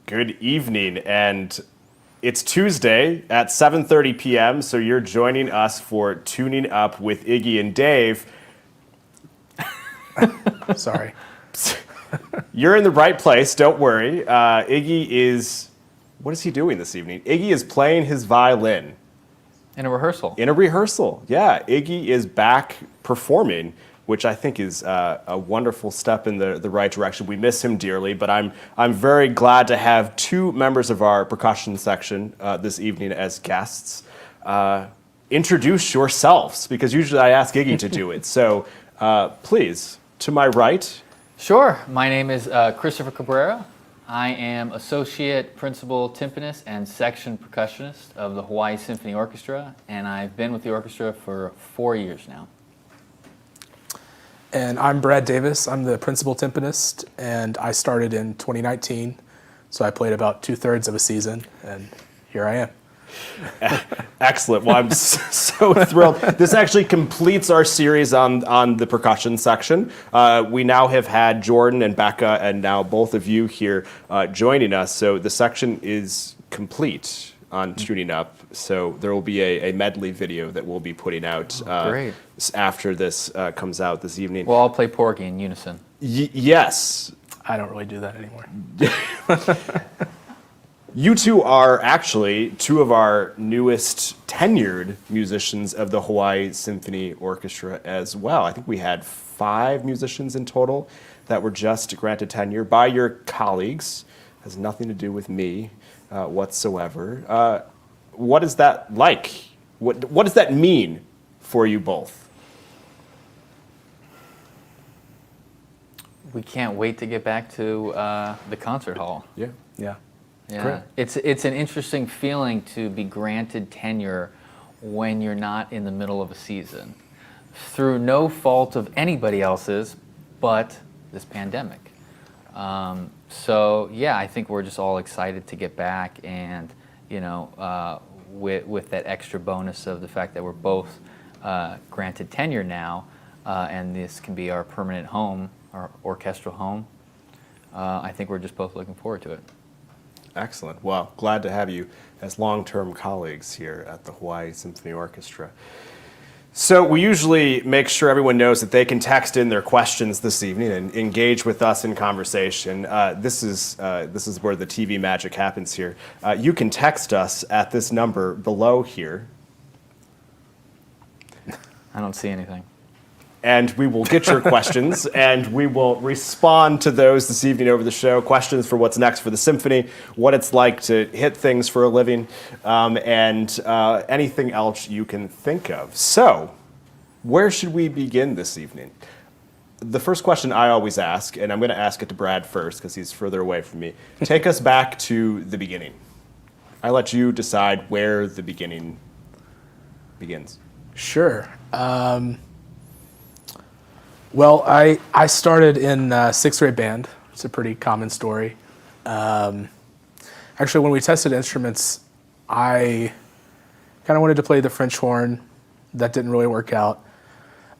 Good evening, and it's Tuesday at 7:30 p.m., so you're joining us for Tuning Up with Iggy and Dave. Sorry. You're in the right place, don't worry. Iggy is, what is he doing this evening? Iggy is playing his violin. In a rehearsal. In a rehearsal, yeah. Iggy is back performing, which I think is a wonderful step in the right direction. We miss him dearly, but I'm very glad to have two members of our percussion section this evening as guests. Introduce yourselves, because usually I ask Iggy to do it. So please, to my right. Sure. My name is Christopher Cabrera. I am Associate Principal Timpanist and Section Percussionist of the Hawaii Symphony Orchestra, and I've been with the orchestra for 4 years now. And I'm Brad Davis. I'm the principal timpanist, and I started in 2019. So I played about 2/3 of a season, and here I am. Excellent. Well, I'm so thrilled. This actually completes our series on the percussion section. We now have had Jordan and Becca, and now both of you here joining us. So the section is complete on Tuning Up. So there will be a medley video that we'll be putting out after this comes out this evening. We'll all play Porgy in unison. Yes. I don't really do that anymore. You two are actually two of our newest tenured musicians of the Hawaii Symphony Orchestra as well. I think we had 5 musicians in total that were just granted tenure by your colleagues. Has nothing to do with me whatsoever. What is that like? What does that mean for you both? We can't wait to get back to the concert hall. Yeah. Yeah, it's an interesting feeling to be granted tenure when you're not in the middle of a season, through no fault of anybody else's, but this pandemic. So yeah, I think we're just all excited to get back, and with that extra bonus of the fact that we're both granted tenure now, and this can be our permanent home, our orchestral home. I think we're just both looking forward to it. Excellent. Well, glad to have you as long-term colleagues here at the Hawaii Symphony Orchestra. So we usually make sure everyone knows that they can text in their questions this evening and engage with us in conversation. This is where the TV magic happens here. You can text us at this number below here. I don't see anything. And we will get your questions, and we will respond to those this evening over the show. Questions for what's next for the symphony, what it's like to hit things for a living, and anything else you can think of. So, where should we begin this evening? The first question I always ask, and I'm going to ask it to Brad first because he's further away from me. Take us back to the beginning. I let you decide where the beginning begins. Sure. Well, I started in 6th grade band. It's a pretty common story. Actually, when we tested instruments, I kind of wanted to play the French horn. That didn't really work out.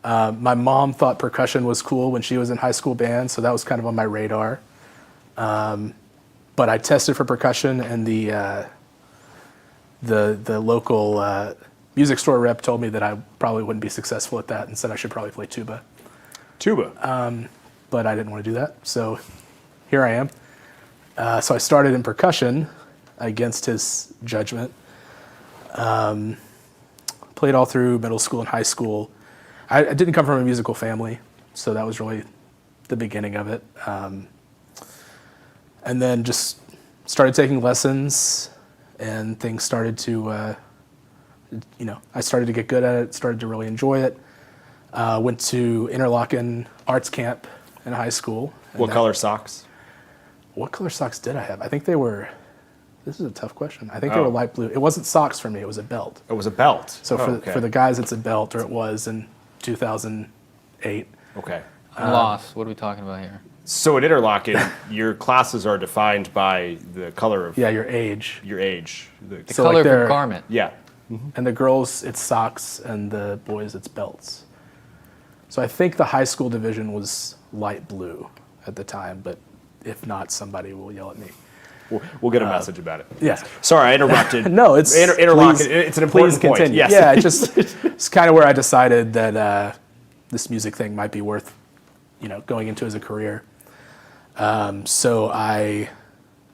My mom thought percussion was cool when she was in high school band, so that was kind of on my radar. But I tested for percussion, and the local music store rep told me that I probably wouldn't be successful at that, and said I should probably play tuba. But I didn't want to do that, so here I am. So I started in percussion against his judgment. Played all through middle school and high school. I didn't come from a musical family, so that was really the beginning of it. And then just started taking lessons, and things started to, I started to get good at it, started to really enjoy it. Went to Interlochen arts camp in high school. What color socks? What color socks did I have? I think they were, this is a tough question. I think they were light blue. It wasn't socks for me, it was a belt. It was a belt. So for the guys, it's a belt, or it was in 2008. Okay. I'm lost. What are we talking about here? So at Interlochen, your classes are defined by the color of... Yeah, your age. Your age. The color of your garment. Yeah. Mm-hmm. And the girls, it's socks, and the boys, it's belts. So I think the high school division was light blue at the time, but if not, somebody will yell at me. we'll get a message about it. Yeah. Sorry, I interrupted. No, it's Interlochen. It's an important point. Continue. Yes. Yeah, it's kind of where I decided that this music thing might be worth, going into as a career. So I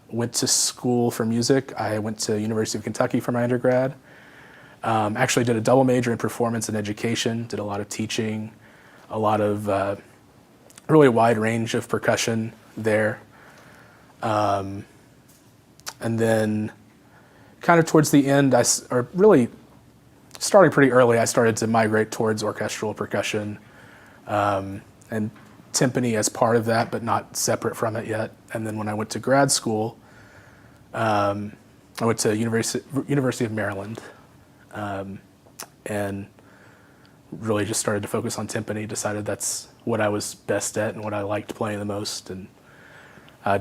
went to school for music. I went to University of Kentucky for my undergrad. Actually did a double major in performance and education, did a lot of teaching, a lot of really wide range of percussion there. And then kind of towards the end, or really starting pretty early, I started to migrate towards orchestral percussion and timpani as part of that, but not separate from it yet. And then when I went to grad school, I went to University of Maryland, and really just started to focus on timpani, decided that's what I was best at and what I liked playing the most. And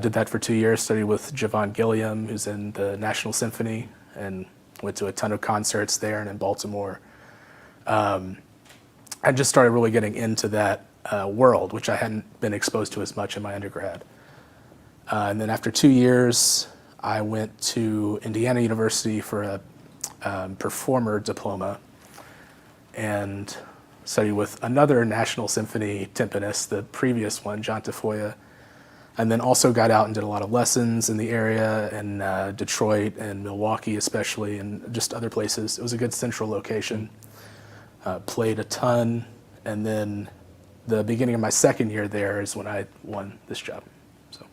did that for 2 years, studied with Javon Gilliam, who's in the National Symphony, and went to a ton of concerts there and in Baltimore. I just started really getting into that world, which I hadn't been exposed to as much in my undergrad. And then after 2 years, I went to Indiana University for a performer diploma and studied with another National Symphony timpanist, the previous one, John Tafoya, and then also got out and did a lot of lessons in the area, in Detroit and Milwaukee especially, and just other places. It was a good central location. Played a ton, and then the beginning of my second year there is when I won this job. So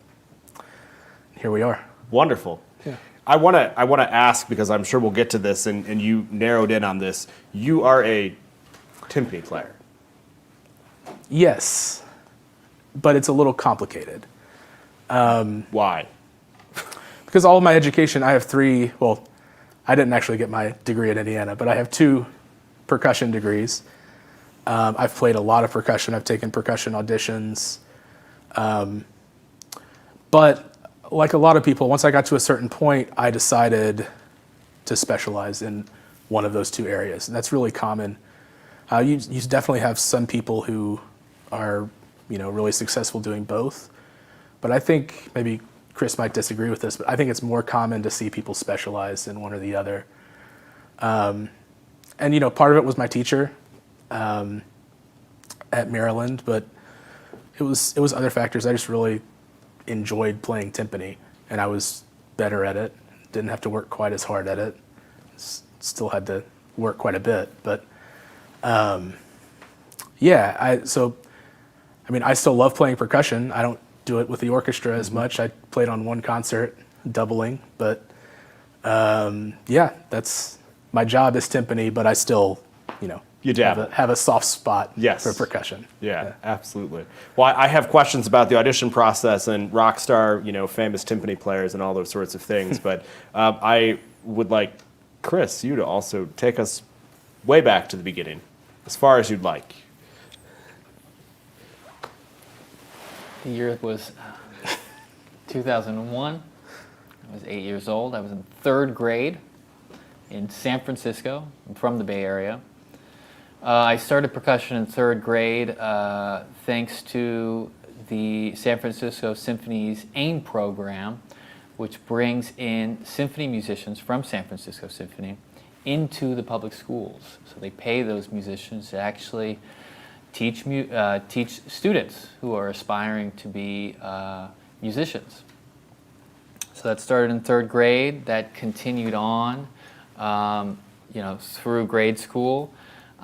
here we are. Wonderful. Yeah. I want to ask, because I'm sure we'll get to this, and you narrowed in on this. You are a timpani player. Yes, but it's a little complicated. Why? Because all of my education, I have three, well, I didn't actually get my degree at Indiana, but I have 2 percussion degrees. I've played a lot of percussion. I've taken percussion auditions. But like a lot of people, once I got to a certain point, I decided to specialize in one of those 2 areas. And that's really common. You definitely have some people who are, really successful doing both. But I think maybe Chris might disagree with this, but I think it's more common to see people specialize in one or the other. And part of it was my teacher at Maryland, but it was other factors. I just really enjoyed playing timpani, and I was better at it. Didn't have to work quite as hard at it. Still had to work quite a bit, but I still love playing percussion. I don't do it with the orchestra as much. I played on one concert, doubling, but that's my job is timpani, but I still, You dabble. have a soft spot Yes. for percussion. Yeah, absolutely. Well, I have questions about the audition process and rock star, famous timpani players and all those sorts of things, but I would like Chris, you to also take us way back to the beginning, as far as you'd like. The year was 2001. I was 8 years old. I was in 3rd grade in San Francisco. I'm from the Bay Area. I started percussion in 3rd grade thanks to the San Francisco Symphony's AIM program, which brings in symphony musicians from San Francisco Symphony into the public schools. So they pay those musicians to actually teach students who are aspiring to be musicians. So that started in 3rd grade. That continued on, through grade school.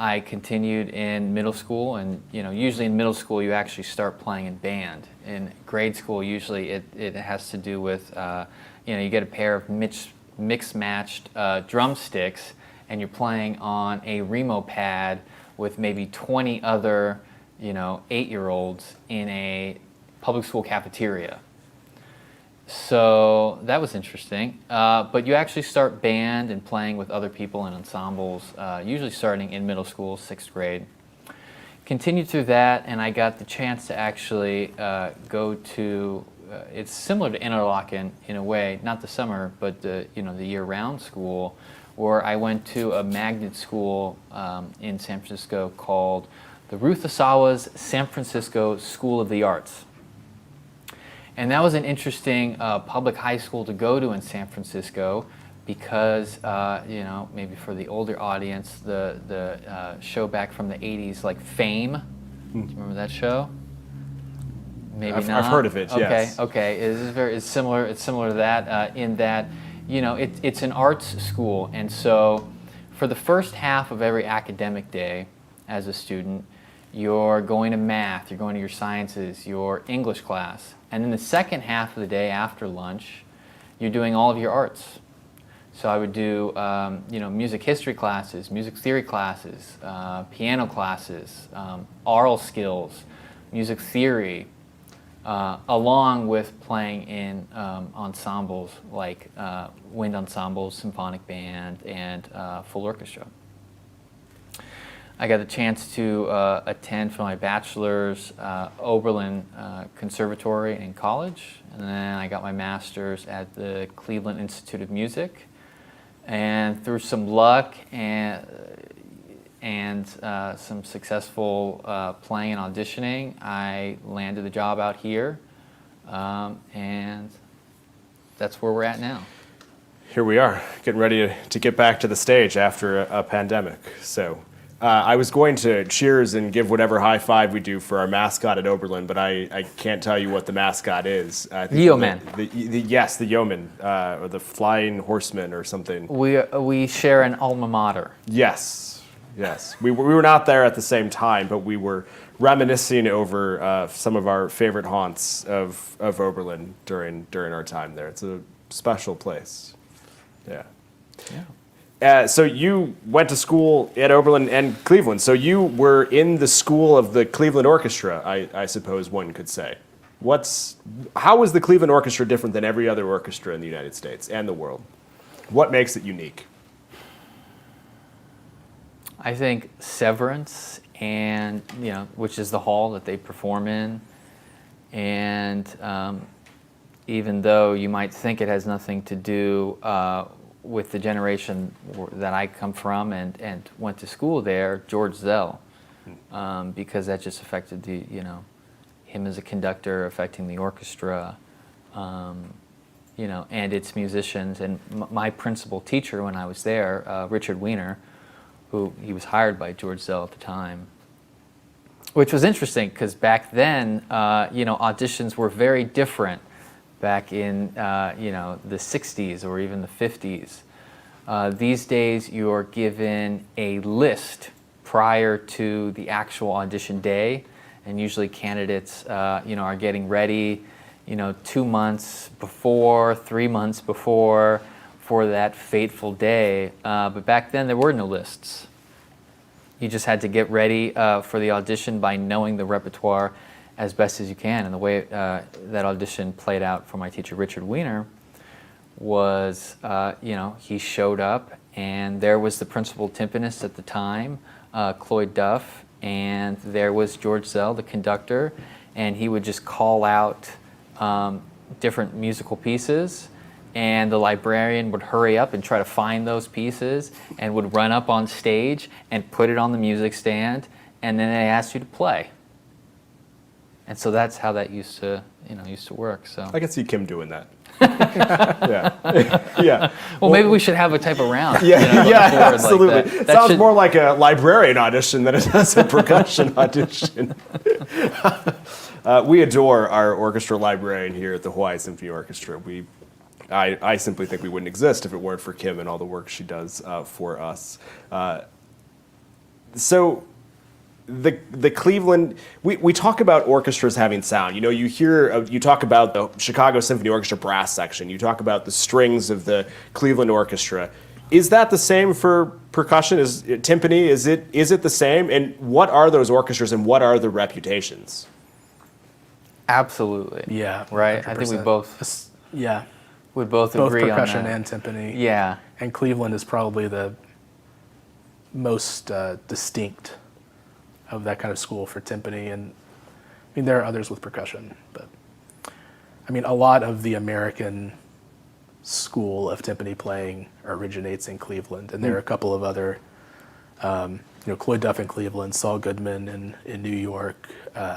I continued in middle school, and usually in middle school you actually start playing in band. In grade school, usually it has to do with you get a pair of mix-matched drumsticks, and you're playing on a Remo pad with maybe 20 other 8-year-olds in a public school cafeteria. So that was interesting. But you actually start band and playing with other people in ensembles, usually starting in middle school, 6th grade. Continued through that, and I got the chance to actually go to, it's similar to Interlochen in a way, not the summer, but the year-round school, where I went to a magnet school in San Francisco called the Ruth Asawa's San Francisco School of the Arts. And that was an interesting public high school to go to in San Francisco because, you know, maybe for the older audience, the show back from the 80s, like Fame. Do you remember that show? Maybe not. I've heard of it, okay, yes. Okay, it's similar to that in that, you know, it's an arts school. And so for the first half of every academic day as a student, you're going to math, you're going to your sciences, your English class. And then the second half of the day after lunch, you're doing all of your arts. So I would do, you know, music history classes, music theory classes, piano classes, oral skills, music theory, along with playing in ensembles like wind ensembles, symphonic band, and full orchestra. I got the chance to attend for my bachelor's Oberlin Conservatory in college, and then I got my master's at the Cleveland Institute of Music. And through some luck and some successful playing and auditioning, I landed the job out here, and that's where we're at now. Here we are, getting ready to get back to the stage after a pandemic. So I was going to cheers and give whatever high five we do for our mascot at Oberlin, but I can't tell you what the mascot is. I think The Yeoman. Yes, the Yeoman, or the Flying Horseman or something. We share an alma mater. Yes. We were not there at the same time, but we were reminiscing over some of our favorite haunts of Oberlin during our time there. It's a special place. Yeah. So you went to school at Oberlin and Cleveland. So you were in the school of the Cleveland Orchestra, I suppose one could say. How is the Cleveland Orchestra different than every other orchestra in the United States and the world? What makes it unique? I think Severance, and you know, which is the hall that they perform in, and even though you might think it has nothing to do with the generation that I come from and went to school there, George Zell, because that just affected him as a conductor, affecting the orchestra, and its musicians. And my principal teacher when I was there, Richard Weiner, who he was hired by George Zell at the time, which was interesting because back then, auditions were very different. Back in the 60s or even the 50s. These days you're given a list prior to the actual audition day, and usually candidates are getting ready 2 months before, 3 months before for that fateful day. But back then there were no lists. You just had to get ready for the audition by knowing the repertoire as best as you can. And the way that audition played out for my teacher, Richard Weiner, was, he showed up and there was the principal timpanist at the time, Cloyd Duff, and there was George Zell, the conductor, and he would just call out different musical pieces, and the librarian would hurry up and try to find those pieces and would run up on stage and put it on the music stand, and then they asked you to play. And so that's how that used to work. So I can see Kim doing that. Yeah. Well, maybe we should have a type of round. Yeah, absolutely. Like It sounds more like a librarian audition than it does a percussion audition. We adore our orchestra librarian here at the Hawaii Symphony Orchestra. I simply think we wouldn't exist if it weren't for Kim and all the work she does for us. So the Cleveland, we talk about orchestras having sound. You talk about the Chicago Symphony Orchestra brass section. You talk about the strings of the Cleveland Orchestra. Is that the same for percussion? Is timpani? Is it the same? And what are those orchestras and what are the reputations? Absolutely. Yeah. Right. 100%. I think we both. Yeah. Would both agree on that. Both percussion and timpani. Yeah. And Cleveland is probably the most distinct of that kind of school for timpani, and I mean there are others with percussion, but I mean a lot of the American school of timpani playing originates in Cleveland, and there are a couple of other, Cloyd Duff in Cleveland, Saul Goodman in New York,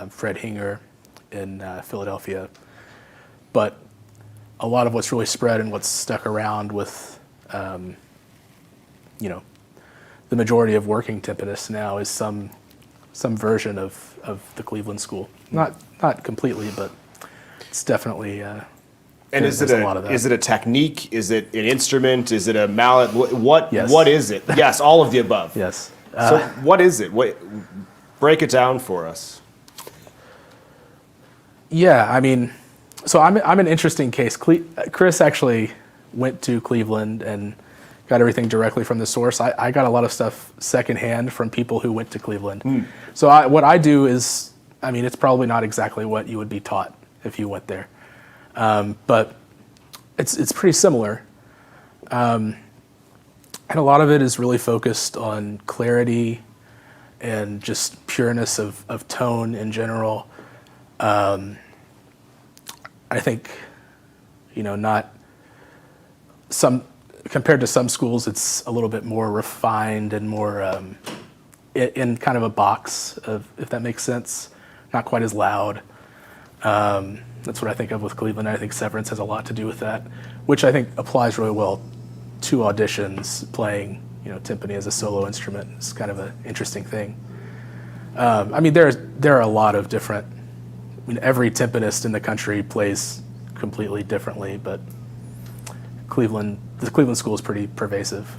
Fred Hinger in Philadelphia. but a lot of what's really spread and what's stuck around with, you know, the majority of working timpanists now is some version of the Cleveland school. Not completely, but it's definitely. And is it a technique? Is it an instrument? Is it a mallet? What Yes. What is it? Yes, all of the above. Yes. So what is it? Break it down for us. Yeah, I mean, so I'm an interesting case. Chris actually went to Cleveland and got everything directly from the source. I got a lot of stuff secondhand from people who went to Cleveland. So what I do is, I mean, it's probably not exactly what you would be taught if you went there, but it's pretty similar. And a lot of it is really focused on clarity and just pureness of tone in general. I think, you know, not some, compared to some schools, it's a little bit more refined and more in kind of a box, if that makes sense. Not quite as loud. That's what I think of with Cleveland. I think Severance has a lot to do with that, which I think applies really well to auditions. Playing, you know, timpani as a solo instrument is kind of an interesting thing. I mean, there are a lot of different. I mean, every timpanist in the country plays completely differently, but the Cleveland school is pretty pervasive.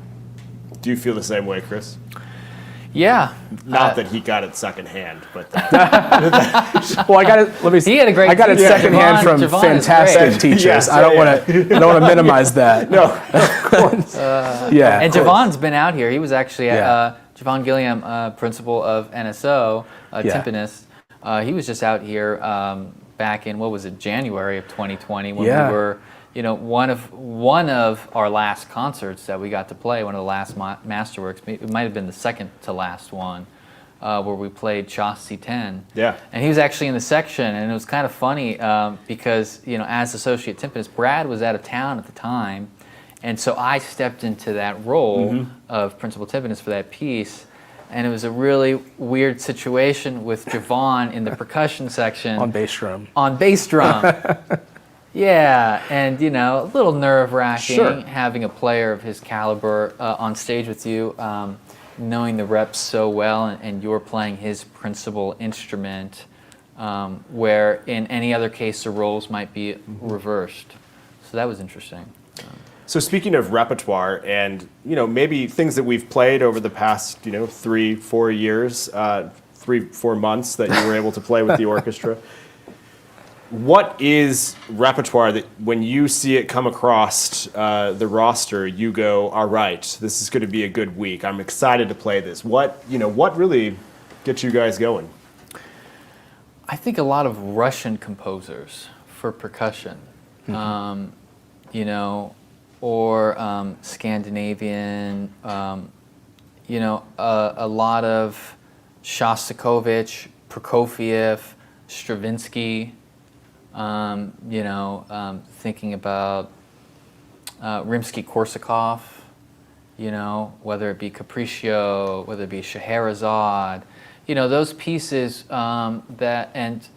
Do you feel the same way, Chris? Yeah. Not that he got it secondhand, but Well, I got it. Let me. He had a great I got it teacher. secondhand from Javon is fantastic great. teachers. Yes, I don't want to minimize that. no, of course. Yeah. And Javon's been out here. He was actually Yeah. Javon Gilliam, principal of NSO, Yeah. timpanist. He was just out here back in, what was it, January of 2020 when Yeah. we were, you know, one of our last concerts that we got to play, one of the last masterworks. It might have been the second to last one, where we played Chassis 10. Yeah. And he was actually in the section, and it was kind of funny because, you know, as associate timpanist, Brad was out of town at the time, and so I stepped into that role of principal timpanist for that piece. And it was a really weird situation with Javon in the percussion section. On bass drum. On bass drum. Yeah, and you know, a little nerve-wracking Sure. having a player of his caliber on stage with you, knowing the reps so well, and you're playing his principal instrument, where in any other case the roles might be reversed. So that was interesting. So speaking of repertoire and, you know, maybe things that we've played over the past, you know, 3-4 years, 3-4 months that you were able to play with the orchestra, what is repertoire that when you see it come across the roster, you go, all right, this is going to be a good week. I'm excited to play this. What really gets you guys going? I think a lot of Russian composers for percussion, you know, or Scandinavian, you know, a lot of Shostakovich, Prokofiev, Stravinsky, you know, thinking about Rimsky-Korsakov, you know, whether it be Capriccio, whether it be Scheherazade, you know, those pieces that, and,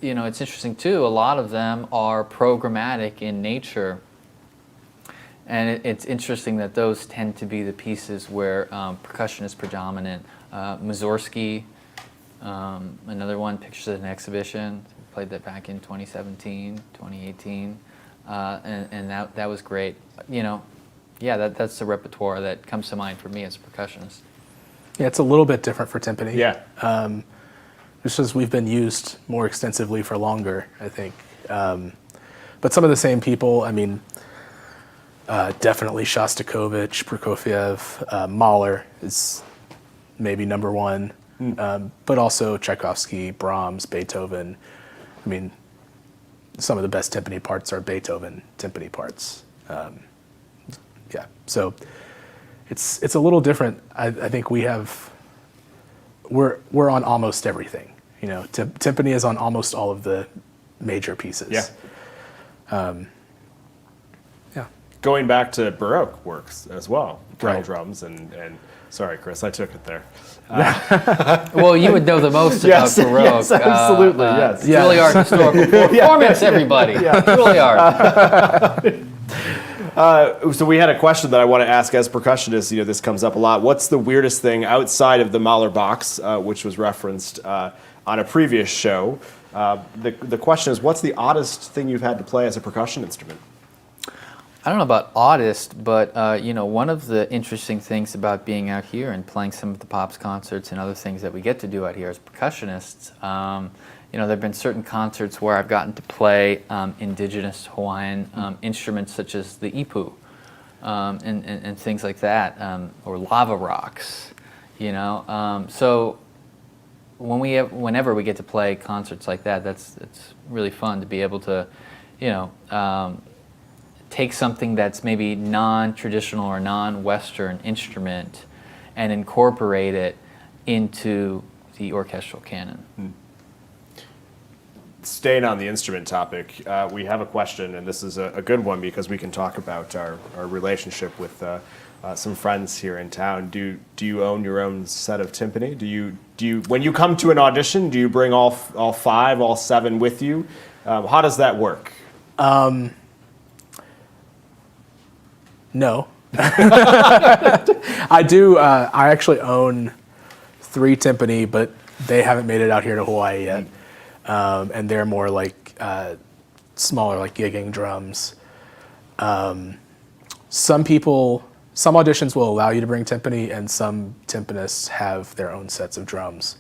you know, it's interesting too, a lot of them are programmatic in nature. And it's interesting that those tend to be the pieces where percussion is predominant. Mussorgsky, another one, Pictures at an Exhibition. We played that back in 2017, 2018. And that was great. You know, yeah, that's the repertoire that comes to mind for me as a percussionist. Yeah, it's a little bit different for timpani. Yeah. Just as we've been used more extensively for longer, I think. But some of the same people, I mean, definitely Shostakovich, Prokofiev, Mahler is maybe number one, but also Tchaikovsky, Brahms, Beethoven. I mean, some of the best timpani parts are Beethoven timpani parts. Yeah, so it's a little different. I think we're on almost everything. You know, timpani is on almost all of the major pieces. Yeah. Going back to Baroque works as well, kettle Right. drums and Sorry, Chris, I took it there. Well, you would know the most Yes, about Baroque. yes, absolutely, yes. Juilliard historical performance, everybody. Juilliard. So we had a question that I want to ask as percussionists. This comes up a lot. What's the weirdest thing outside of the Mahler box, which was referenced on a previous show? The question is, what's the oddest thing you've had to play as a percussion instrument? I don't know about oddest, but one of the interesting things about being out here and playing some of the Pops concerts and other things that we get to do out here as percussionists, there have been certain concerts where I've gotten to play indigenous Hawaiian instruments such as the ipu and things like that, or lava rocks, So whenever we get to play concerts like that, it's really fun to be able to, take something that's maybe non-traditional or non-Western instrument and incorporate it into the orchestral canon. Staying on the instrument topic, we have a question, and this is a good one because we can talk about our relationship with some friends here in town. Do you own your own set of timpani? Do you when you come to an audition, do you bring all 5, all 7 with you? How does that work? No. I do. I actually own 3 timpani, but they haven't made it out here to Hawaii yet. And they're more like smaller, like gigging drums. Some auditions will allow you to bring timpani, and some timpanists have their own sets of drums.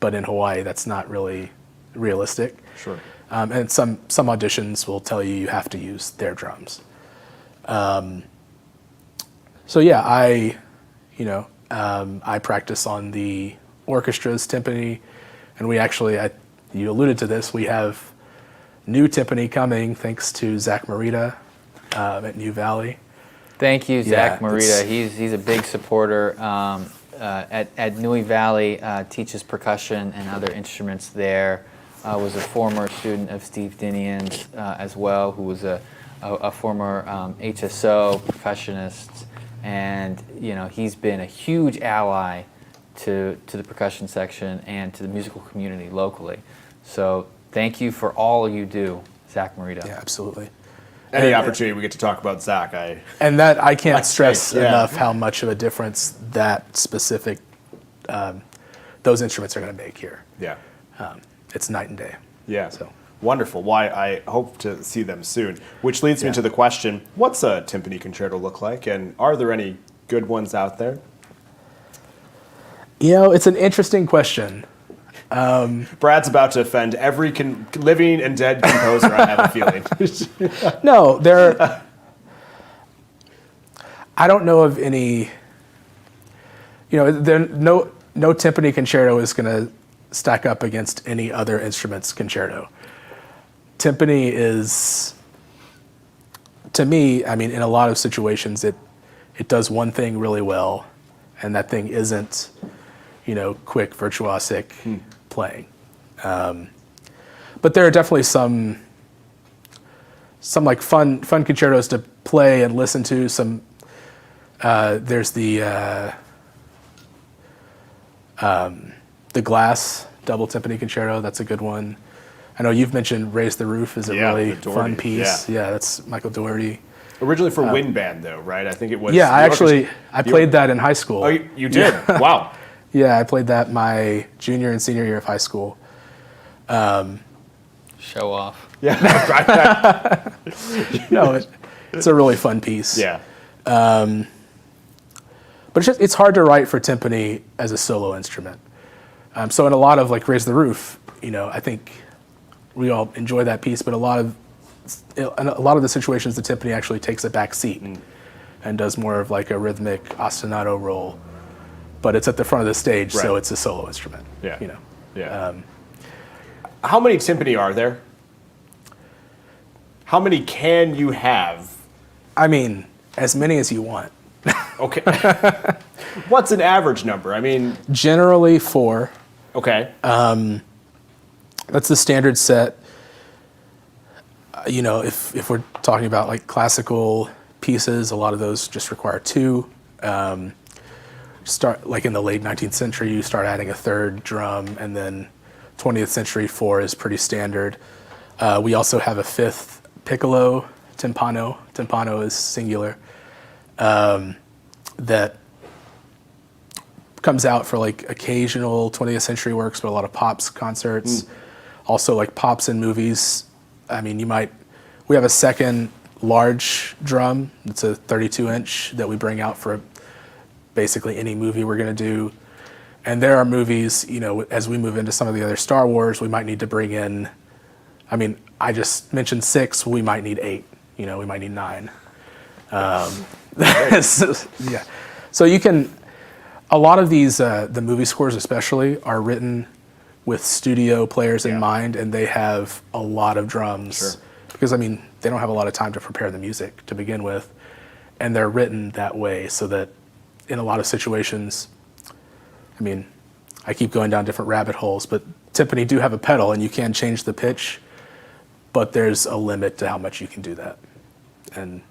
But in Hawaii, that's not really realistic. Sure. And some auditions will tell you have to use their drums. So yeah, I practice on the orchestra's timpani, and we actually, you alluded to this, we have new timpani coming thanks to Zach Marita at New Valley. Thank you, Zach Yeah, Marita. He's a big supporter at Nui Valley, teaches percussion and other instruments there. Was a former student of Steve Dinian's as well, who was a former HSO percussionist, and he's been a huge ally to the percussion section and to the musical community locally. So thank you for all you do, Zach Marita. Yeah, absolutely. Any opportunity we get to talk about Zach, I can't stress enough how much of a difference that specific those instruments are going to make here. Yeah. It's night and day. Yeah. So. Wonderful. Why I hope to see them soon. Which leads me to the question: what's a timpani concerto look like, and are there any good ones out there? It's an interesting question. Brad's about to offend every living and dead composer. I have a feeling. No, I don't know of any. No timpani concerto is going to stack up against any other instrument's concerto. Timpani is, to me, in a lot of situations, it does one thing really well, and that thing isn't, quick virtuosic playing. But there are definitely some like fun concertos to play and listen to. There's the Glass double timpani concerto. That's a good one. I know you've mentioned Raise the Roof is a really fun piece. Yeah, that's Michael Doherty. Originally for wind band, though, right? I think it was. Yeah, I played that in high school. Oh, you did? Yeah. Wow. Yeah, I played that my junior and senior year of high school. Show off. Yeah. No, it's a really fun piece. Yeah. But it's hard to write for timpani as a solo instrument. So in a lot of like Raise the Roof, I think we all enjoy that piece, but in a lot of the situations, the timpani actually takes a back seat and does more of like a rhythmic ostinato role. But it's at the front of the stage, so it's a solo instrument. Yeah. Yeah. How many timpani are there? How many can you have? As many as you want. Okay. What's an average number? Generally 4. Okay. That's the standard set. If we're talking about like classical pieces, a lot of those just require 2. start, like in the late 19th century, you start adding a third drum, and then 20th century 4 is pretty standard. We also have a fifth piccolo, timpano. Timpano is singular. That comes out for like occasional 20th century works, but a lot of pops concerts. Also like pops in movies. I mean, we have a second large drum. It's a 32-inch that we bring out for basically any movie we're going to do. And there are movies, as we move into some of the other Star Wars, we might need to bring in, I mean, I just mentioned 6, we might need 8, we might need 9. Yeah. So you can, a lot of these, the movie scores especially, are written with studio players in mind, and they have a lot of drums. Sure. Because, I mean, they don't have a lot of time to prepare the music to begin with, and they're written that way so that in a lot of situations, I mean, I keep going down different rabbit holes, but timpani do have a pedal, and you can change the pitch, but there's a limit to how much you can do that. And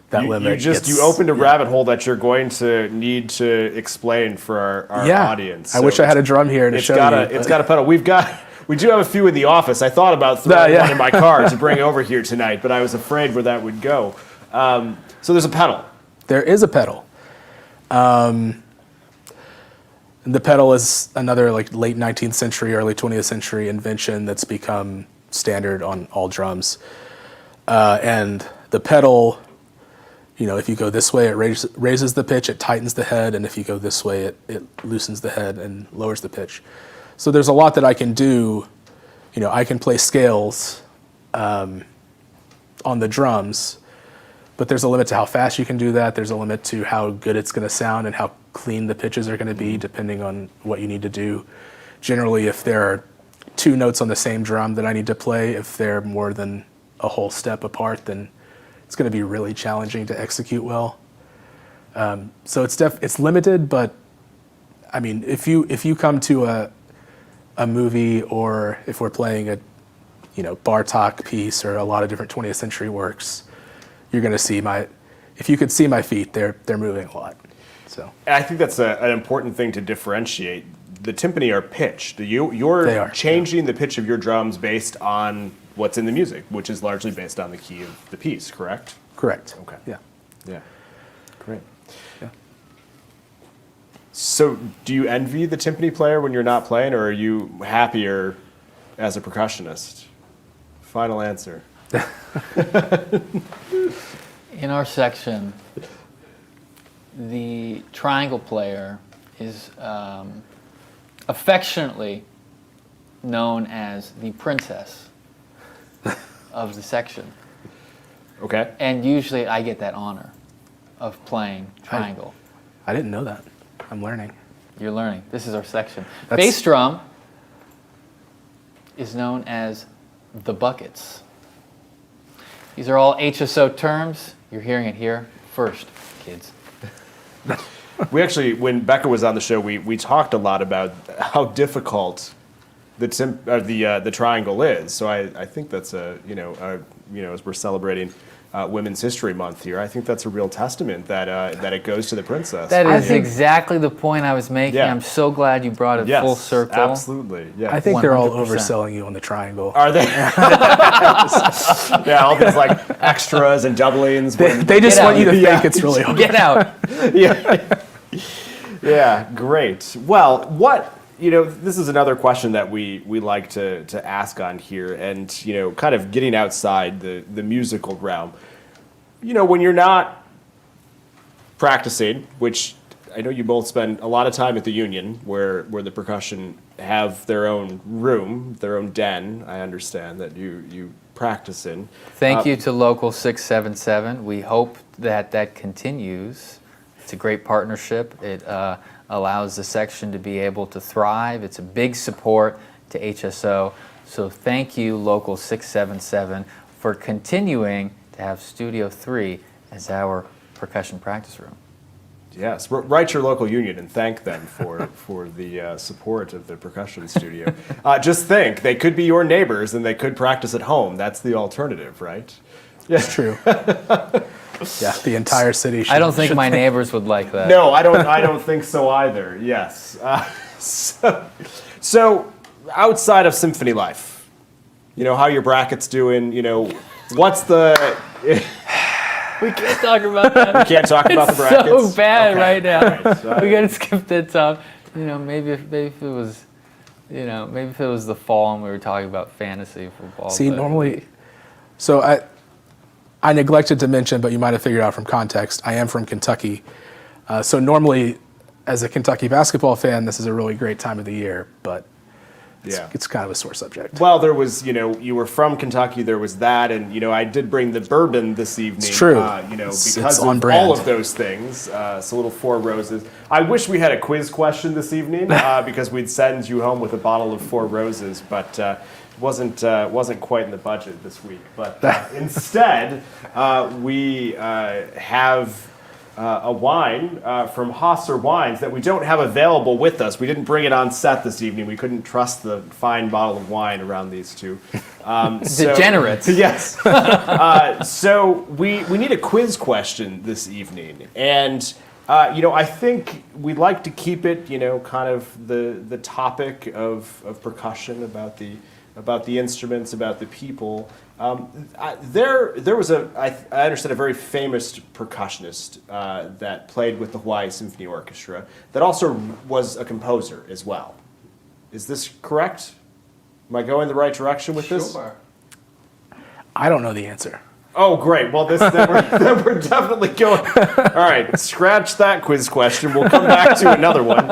that limit you opened a rabbit hole that you're going to need to explain for our audience. I wish I had a drum here to show you. It's got a pedal. We do have a few in the office. I thought about throwing one in my car to bring over here tonight, but I was afraid where that would go. So there's a pedal. There is a pedal. And the pedal is another like late 19th century, early 20th century invention that's become standard on all drums. And the pedal, if you go this way, it raises the pitch, it tightens the head, and if you go this way, it loosens the head and lowers the pitch. So there's a lot that I can do. I can play scales on the drums, but there's a limit to how fast you can do that. There's a limit to how good it's going to sound and how clean the pitches are going to be, depending on what you need to do. Generally, if there are 2 notes on the same drum that I need to play, if they're more than a whole step apart, then it's going to be really challenging to execute well. So it's limited, but I mean, if you come to a movie, or if we're playing a Bartok piece or a lot of different 20th century works, you're going to see if you could see my feet, they're moving a lot. So I think that's an important thing to differentiate. The timpani are pitched. You're changing the pitch of your drums based on what's in the music, which is largely based on the key of the piece, correct? Correct. Okay. Yeah. Great. Yeah. So do you envy the timpani player when you're not playing, or are you happier as a percussionist? Final answer. In our section, the triangle player is affectionately known as the princess of the section. Okay. And usually I get that honor of playing triangle. I didn't know that. I'm learning. You're learning. This is our section. Bass drum is known as the buckets. These are all HSO terms. You're hearing it here first, kids. We actually, when Becca was on the show, we talked a lot about how difficult the triangle is. So I think that's as we're celebrating Women's History Month here, I think that's a real testament that it goes to the princess. That is exactly the point I was making. Yeah. I'm so glad you brought it full circle. Absolutely. Yeah. I think they're all 100%. overselling you on the triangle. Are they? Yeah, all these like extras and doublings. They just want you to think it's really hard. Get out. Yeah, great. Well, this is another question that we like to ask on here, and kind of getting outside the musical realm. When you're not practicing, which I know you both spend a lot of time at the Union, where the percussion have their own room, their own den. I understand that you practice in. Thank you to Local 677. We hope that continues. It's a great partnership. It allows the section to be able to thrive. It's a big support to HSO. So thank you, Local 677, for continuing to have Studio 3 as our percussion practice room. Yes, write your local union and thank them for the support of the percussion studio. Just think, they could be your neighbors and they could practice at home. That's the alternative, right? It's true. Yeah, the entire city. I don't think my neighbors would like that. No, I don't think so either. Yes. So outside of symphony life, how your bracket's doing. What's the? We can't talk about that. We can't talk about the brackets. So bad right now. Right. We gotta skip that top. Maybe if it was, maybe if it was the fall and we were talking about fantasy football. See, normally, so I neglected to mention, but you might have figured out from context, I am from Kentucky. So normally, as a Kentucky basketball fan, this is a really great time of the year, but it's kind of a sore subject. Well, there was, you were from Kentucky, there was that, and, I did bring the bourbon this evening. It's true. Because it's of on brand. all of those things. So a little Four Roses. I wish we had a quiz question this evening because we'd send you home with a bottle of Four Roses, but wasn't quite in the budget this week. But instead, we have a wine from Hawai'i Wines that we don't have available with us. We didn't bring it on set this evening. We couldn't trust the fine bottle of wine around these two. Degenerates. Yes. So we need a quiz question this evening. And, I think we'd like to keep it, kind of the topic of percussion, about the instruments, about the people. There was I understand a very famous percussionist that played with the Hawaii Symphony Orchestra that also was a composer as well. Is this correct? Am I going the right direction with this? I don't know the answer. Oh, great. Well, then we're definitely going. All right, scratch that quiz question. We'll come back to another one.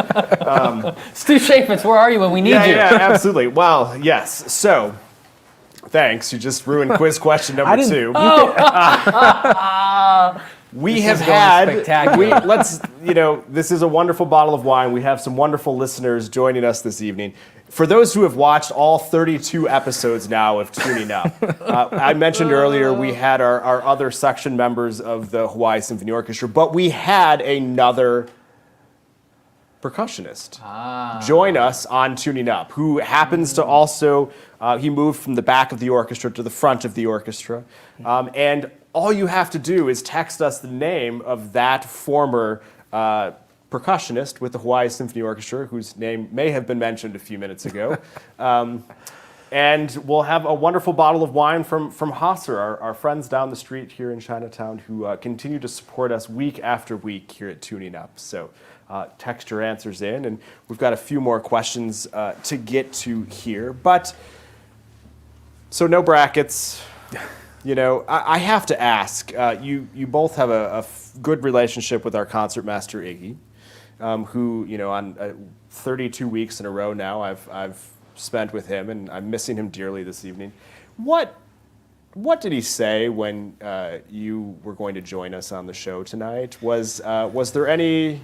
Stu Chaffetz, where are you when we need you? Yeah, absolutely. Well, yes. So, thanks. You just ruined quiz question number 2. We have had. This is a wonderful bottle of wine. We have some wonderful listeners joining us this evening. For those who have watched all 32 episodes now of Tuning Up, I mentioned earlier we had our other section members of the Hawaii Symphony Orchestra, but we had another percussionist join us on Tuning Up, who happens to also, he moved from the back of the orchestra to the front of the orchestra. And all you have to do is text us the name of that former percussionist with the Hawaii Symphony Orchestra, whose name may have been mentioned a few minutes ago. And we'll have a wonderful bottle of wine from Hawai'i, our friends down the street here in Chinatown, who continue to support us week after week here at Tuning Up. So text your answers in, and we've got a few more questions to get to here. But, so no brackets. I have to ask, you both have a good relationship with our concertmaster, Iggy, who, on 32 weeks in a row now I've spent with him, and I'm missing him dearly this evening. What did he say when you were going to join us on the show tonight? Was there any...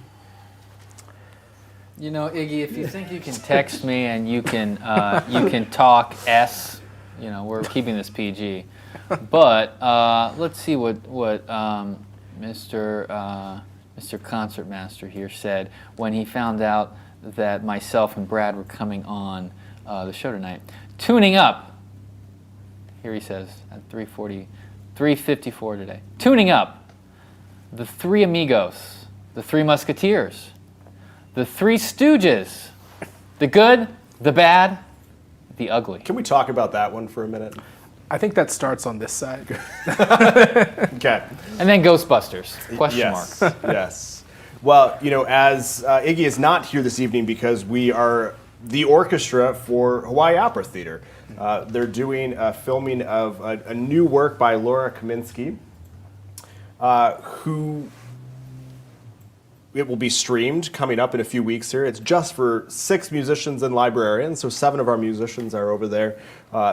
Iggy, if you think you can text me and you can talk S, we're keeping this PG. But let's see what Mr. Concertmaster here said when he found out that myself and Brad were coming on the show tonight. Tuning up. Here he says at 3:54 today. Tuning up. The Three Amigos, the Three Musketeers, the Three Stooges, the good, the bad, the ugly. Can we talk about that one for a minute? I think that starts on this side. Okay. And then Ghostbusters, question mark. Yes. Well, as Iggy is not here this evening because we are the orchestra for Hawaii Opera Theater. They're doing a filming of a new work by Laura Kaminsky, who it will be streamed coming up in a few weeks here. It's just for 6 musicians and librarians, so 7 of our musicians are over there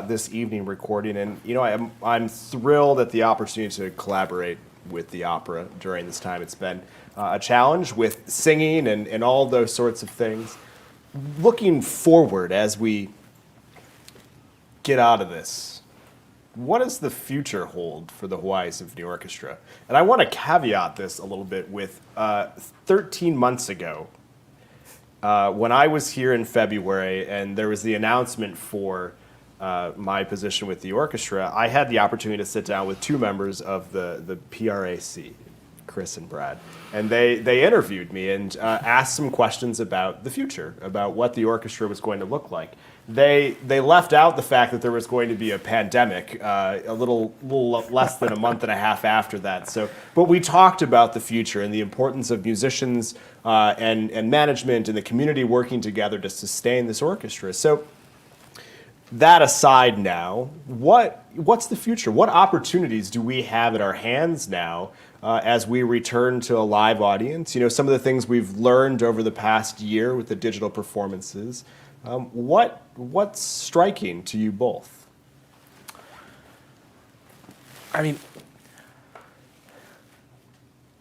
this evening recording. And I'm thrilled at the opportunity to collaborate with the opera during this time. It's been a challenge with singing and all those sorts of things. Looking forward as we get out of this, what does the future hold for the Hawaii Symphony Orchestra? And I want to caveat this a little bit with 13 months ago, when I was here in February and there was the announcement for my position with the orchestra, I had the opportunity to sit down with two members of the PRAC, Chris and Brad, and they interviewed me and asked some questions about the future, about what the orchestra was going to look like. They left out the fact that there was going to be a pandemic a little less than a month and a half after that. So, but we talked about the future and the importance of musicians and management and the community working together to sustain this orchestra. So, that aside now, what's the future? What opportunities do we have at our hands now as we return to a live audience? You know, some of the things we've learned over the past year with the digital performances. What's striking to you both? I mean,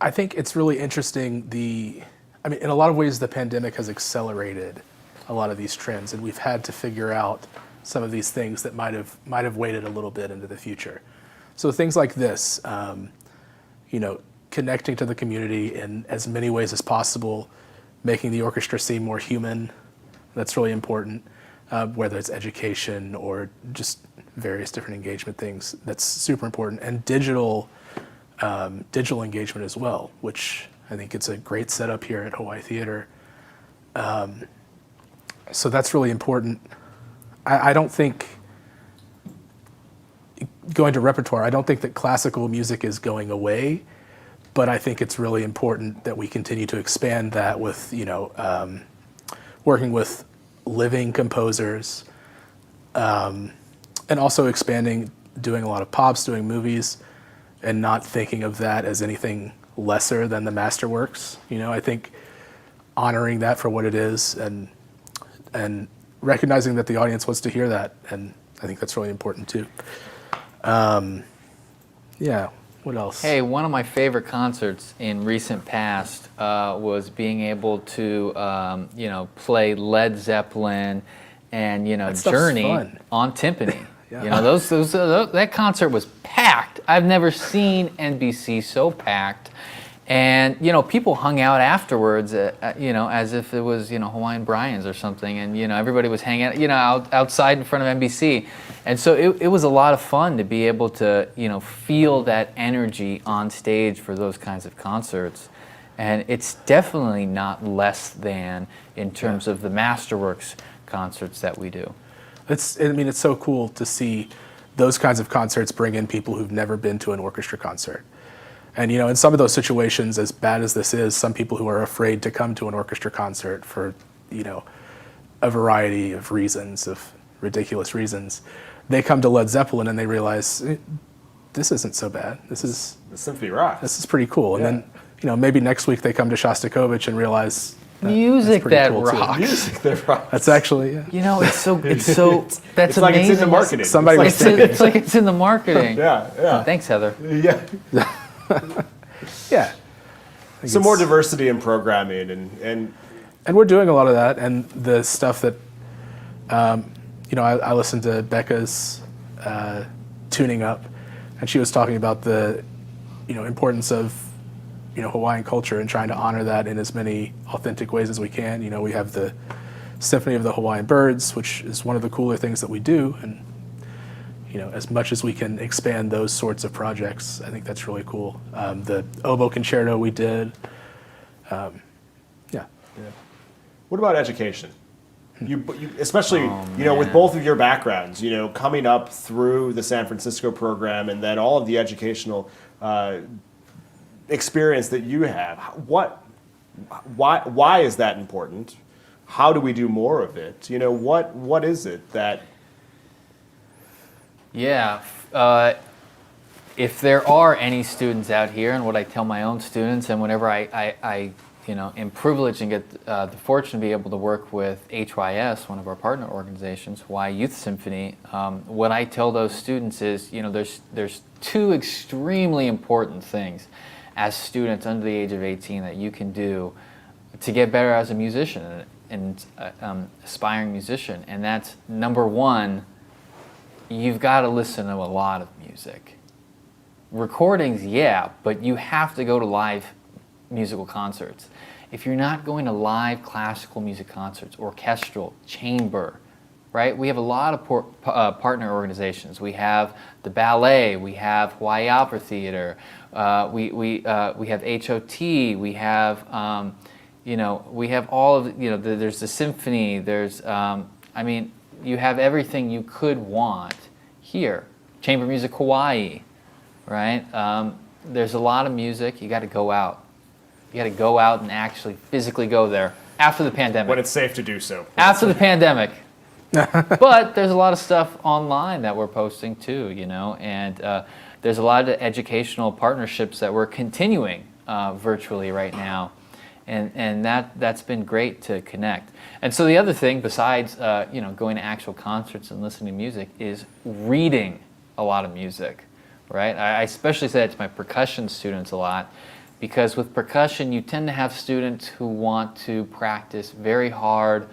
I think it's really interesting. In a lot of ways, the pandemic has accelerated a lot of these trends, and we've had to figure out some of these things that might have waited a little bit into the future. So things like this, connecting to the community in as many ways as possible, making the orchestra seem more human. That's really important, whether it's education or just various different engagement things. That's super important. And digital engagement as well, which I think it's a great setup here at Hawaii Theater. So that's really important. I don't think, going to repertoire, I don't think that classical music is going away, but I think it's really important that we continue to expand that with, working with living composers, and also expanding, doing a lot of pops, doing movies, and not thinking of that as anything lesser than the masterworks. I think honoring that for what it is and recognizing that the audience wants to hear that, and I think that's really important too. What else? Hey, one of my favorite concerts in recent past was being able to, play Led Zeppelin and Journey fun. on timpani. Yeah. That concert was packed. I've never seen NBC so packed. And people hung out afterwards, as if it was Hawaiian Brian's or something, and everybody was hanging out outside in front of NBC, and so it was a lot of fun to be able to feel that energy on stage for those kinds of concerts, and it's definitely not less than in terms of the Masterworks concerts that we do. It's so cool to see those kinds of concerts bring in people who've never been to an orchestra concert. And in some of those situations, as bad as this is, some people who are afraid to come to an orchestra concert for, a variety of reasons, of ridiculous reasons, they come to Led Zeppelin and they realize this isn't so bad. This is The symphony rocks. This is pretty cool. And then, maybe next week they come to Shostakovich and realize music that cool rocks. Music that rocks. That's actually it's so that's it's amazing. like it's in the marketing. Somebody it's It's like it's in the marketing. yeah. Thanks, Heather. Yeah. yeah. Some more diversity in programming and we're doing a lot of that, and the stuff that I listened to Becca's Tuning Up, and she was talking about the importance of Hawaiian culture and trying to honor that in as many authentic ways as we can. We have the Symphony of the Hawaiian Birds, which is one of the cooler things that we do, and as much as we can expand those sorts of projects, I think that's really cool. The oboe concerto we did. What about education? You especially with both of your backgrounds, coming up through the San Francisco program and then all of the educational experience that you have. Why is that important? How do we do more of it? What is it that? Yeah, if there are any students out here, and what I tell my own students, and whenever I am privileged and get the fortune to be able to work with HYS, one of our partner organizations, Hawaii Youth Symphony, what I tell those students is, there's two extremely important things as students under the age of 18 that you can do to get better as a musician and aspiring musician, and that's number one. You've got to listen to a lot of music. Recordings, yeah, but you have to go to live musical concerts. If you're not going to live classical music concerts, orchestral, chamber, right? We have a lot of partner organizations. We have the ballet, we have Hawaii Opera Theater, we have HOT, we have we have all of there's the symphony. There's you have everything you could want here. Chamber Music Hawaii, right? There's a lot of music. You got to go out. You got to go out and actually physically go there after the pandemic. When it's safe to do so. After the pandemic. But there's a lot of stuff online that we're posting too, and there's a lot of educational partnerships that we're continuing virtually right now, and that's been great to connect. And so the other thing, besides going to actual concerts and listening to music, is reading a lot of music, right? I especially say that to my percussion students a lot, because with percussion you tend to have students who want to practice very hard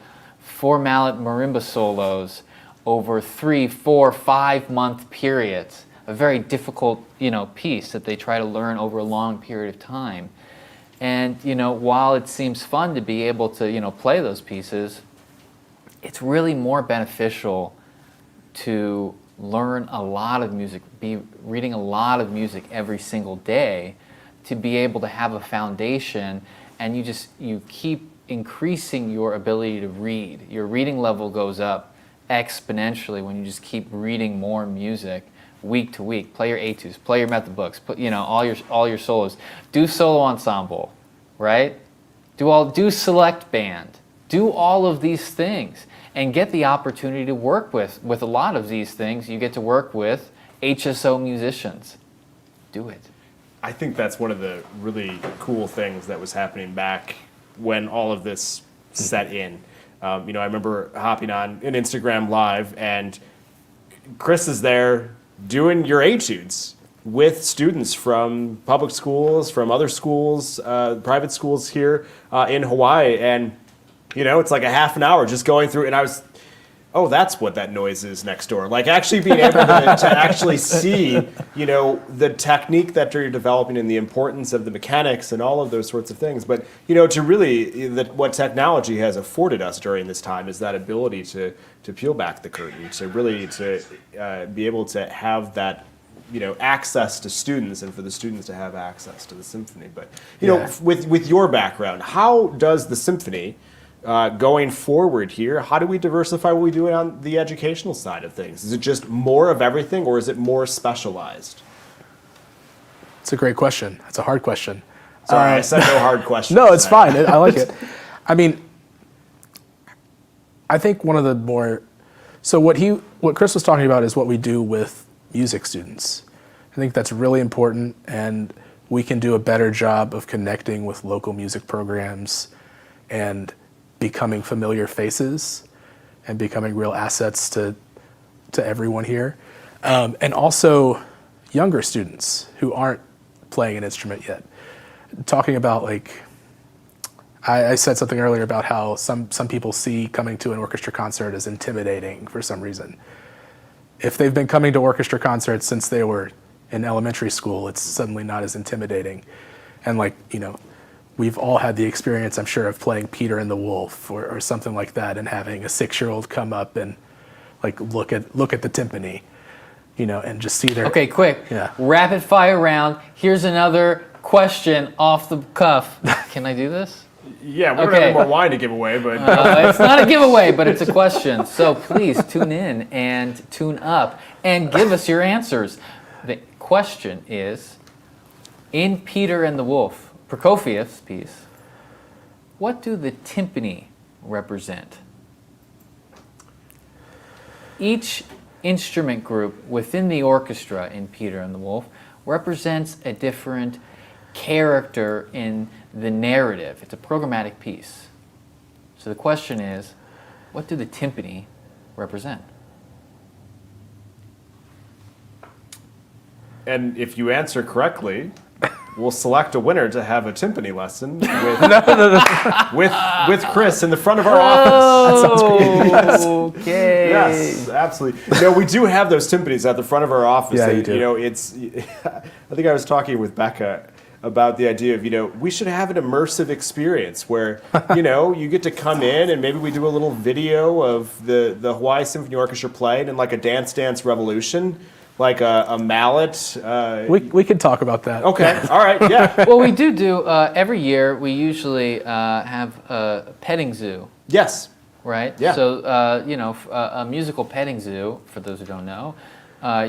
4-mallet marimba solos over 3, 4, 5 month periods. A very difficult, piece that they try to learn over a long period of time. And, while it seems fun to be able to, play those pieces, it's really more beneficial to learn a lot of music, be reading a lot of music every single day, to be able to have a foundation, and you keep increasing your ability to read. Your reading level goes up exponentially when you just keep reading more music week to week. Play your etudes, play your method books, put all your solos. Do solo ensemble, right? Do select band. Do all of these things and get the opportunity to work with a lot of these things. You get to work with HSO musicians. Do it. I think that's one of the really cool things that was happening back when all of this set in. I remember hopping on an Instagram Live, and Chris is there doing your etudes with students from public schools, from other schools, private schools here in Hawaii. And, it's like a half an hour just going through, and I was, oh, that's what that noise is next door. Like actually being able to actually see, the technique that you're developing and the importance of the mechanics and all of those sorts of things. But, to really, what technology has afforded us during this time is that ability to peel back the curtain, to really be able to have that, access to students, and for the students to have access to the symphony. But, with your background, how does the symphony, going forward here, how do we diversify what we do on the educational side of things? Is it just more of everything, or is it more specialized? It's a great question. It's a hard question. Sorry, I said no hard questions. No, it's fine. I like it. I think one of the more... So what Chris was talking about is what we do with music students. I think that's really important, and we can do a better job of connecting with local music programs and becoming familiar faces and becoming real assets to everyone here. And also younger students who aren't playing an instrument yet. Talking about I said something earlier about how some people see coming to an orchestra concert as intimidating for some reason. If they've been coming to orchestra concerts since they were in elementary school, it's suddenly not as intimidating. And we've all had the experience, I'm sure, of playing Peter and the Wolf or something like that, and having a 6-year-old come up and look at the timpani, and just see their... Okay, quick. Yeah. Rapid fire round. Here's another question off the cuff. Can I do this? Yeah, we don't have any more wine to give away, but... it's not a giveaway, but it's a question. So please tune in and tune up and give us your answers. The question is, in Peter and the Wolf, Prokofiev's piece, what do the timpani represent? Each instrument group within the orchestra in Peter and the Wolf represents a different character in the narrative. It's a programmatic piece. So the question is, what do the timpani represent? And if you answer correctly, we'll select a winner to have a timpani lesson with Chris in the front of our office. That sounds great. Yes. Okay. Yes, absolutely. We do have those timpanis at the front of our office. Yeah, and, you do. It's. I think I was talking with Becca about the idea of, we should have an immersive experience where, you get to come in and maybe we do a little video of the Hawaii Symphony Orchestra playing in like a Dance Dance Revolution, like a mallet. We could talk about that. Okay, all right, yeah. Well, we do every year. We usually have a petting zoo. Yes. Right. Yeah. So a musical petting zoo. For those who don't know,